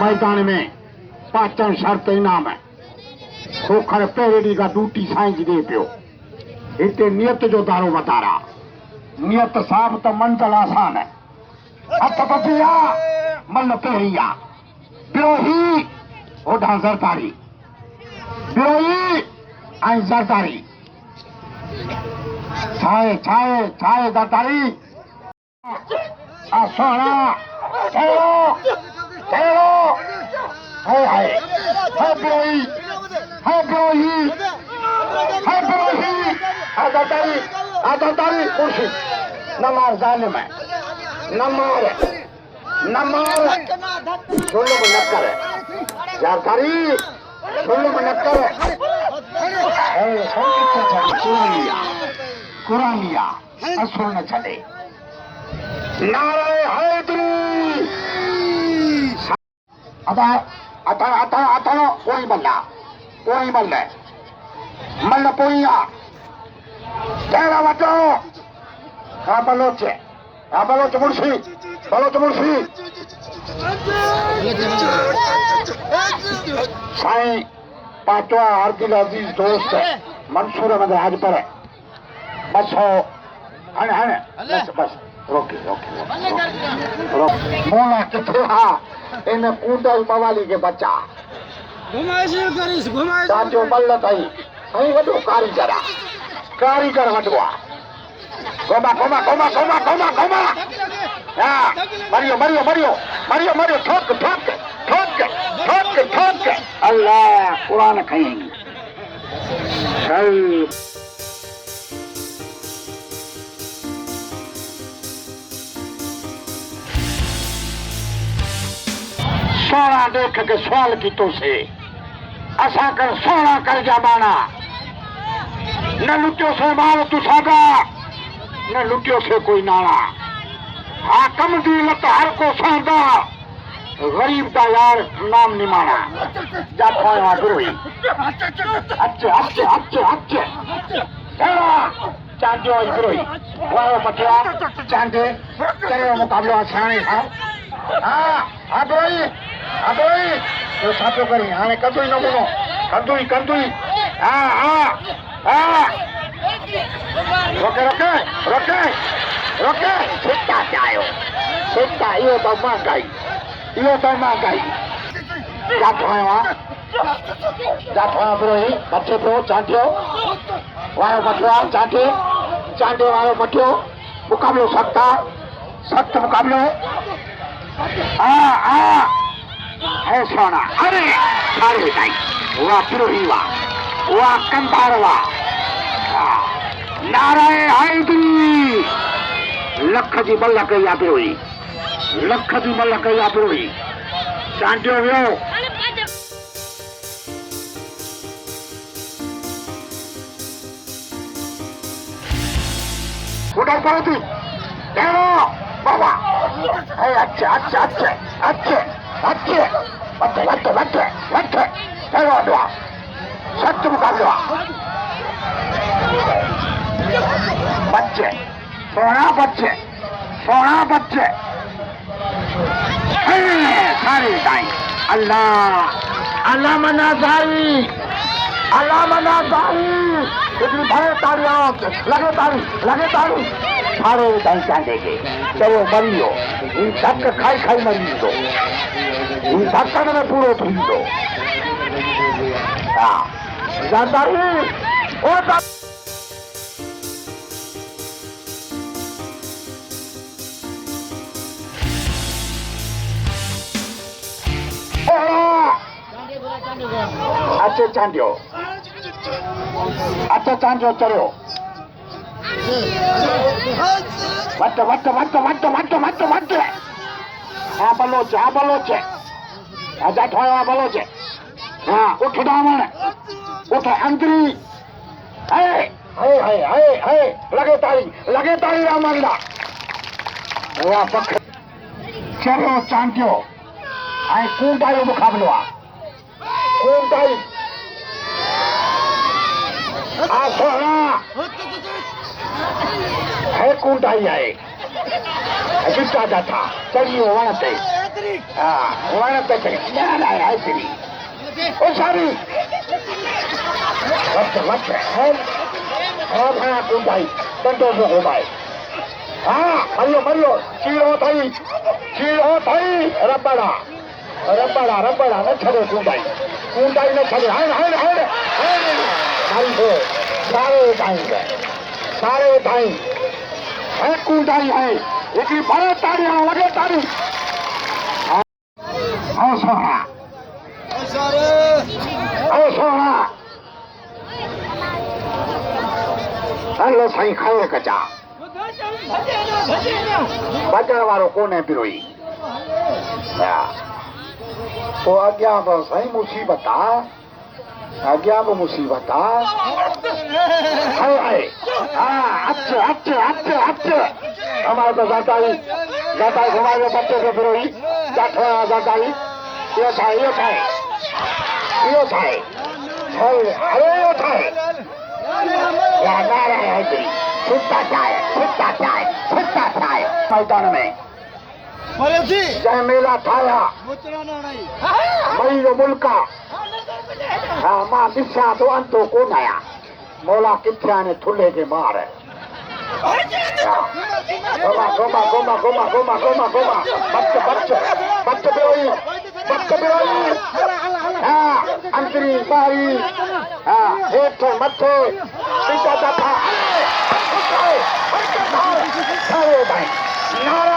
मैदान में पाचन शर्त इनाम है खोखर पहिरें का ड्यूटी साईं जी दे पियो इतने नियत जो दारो वधारा नियत साफ तो मंजिल आसान है हथ बचिया मल पहिरिया बिरोही ओढा ज़रदारी बिरोही ऐं ज़रदारी छाए छाए छाए ज़रदारी आ सोहणा ठहरो ठहरो हाय बिरोही है बिरोही है बिरोही आ ज़रदारी खुशी न मार जालिम है न मार जुल्म न करे ज़रदारी जुल्म न करे कुरानिया असुर न छड़े नारे हैदरी अथा कोई बल्ला मल पोइया तेरा वटो हाँ बलोच मुर्शी साईं पाटवा अर्दिल अजीज दोस्त मंसूर अहमद आज पर बस हो हने बस रोकी मोला किथे हा इन कूंडल मवाली के बच्चा जो बल्ल तई साईं वडो कारीगर वडो गोमा मरियो ठोक अल्लाह कुरान खई सोना देख के सवाल की तो से असा कर सोना कर जमाना न लुटियो से माल तुसागा न लुटियो से कोई नाला हाकम दी लत हर को सांदा गरीब का यार नाम निमाना जा खोया गुरुई अच्छे चांदो गुरुई वाह पटिया चांदे तेरे मुकाबले आसानी था हाँ गुरुई तो साथो करी हाने कंदुई न बोलो कंदुई रोके सिक्का चायो सिक्का यो तो महंगाई जा ब्रोही बच्चे प्रो चांटियो वायो मटियो चांटे वायो मटियो मुकाबलो सख्त मुकाबलो है सोना अरे सारे ताई वाह प्रोही वाह कंधार वाह नाराए हैदरी लख जी मल कई आ पिरोही चांटियो वियो उधर करो थी ठहरो बाबा अच्छे ठहरो दुआ सच मुकाबला बच्चे सोना बच्चे सारे दाई अल्लाह मना दाई इतनी भरे तालियां लगे ताली सारे दाई चाहेंगे चलो मरियो इन धक खाई मरी दो इन धक्कन में पूरो थी दो जानदारी अच्छे चांदियो चलो वट हाँ बलोचे जा ठोया बलोचे हाँ उठ दामन उठ अंदरी लगे ताली रामंदा वाह पख चलो चांदियो आई कूंटाई मुकाबलो कूंटाई सोना है कूंटाई आए जिता जाता चलियो वणते हाँ वाला तो तेरी ना है तेरी ओ शरीफ मत है हाँ कुंडाई बंदो से हो भाई हाँ मरियो चीरो थाई रबड़ा न छड़े कुंडाई न छड़े हाय भाई हो सारे उठाई है कुंडाई है इतनी बड़े तारी लगे तारी आओ सोना हेलो साईं खाए कचा बचण वारो कोने पिरोई तो अॻियां बि साईं मुसीबत आहे अच हमारे तो जाताई घुमाए बच्चे के पिरोई जाताई यो ठाए अरे यो ठाए या नारा है तेरी छुट्टा चाय मैदान में जय मेला ठाया मई जो मुल्का हाँ मां दिशा तो अंतो कोन आया मौला किथे ने थुले के मार गोमा बच्च बिरोई हाँ अंतरी बारी हाँ हेठ मथे सीधा दफा सारे भाई नारा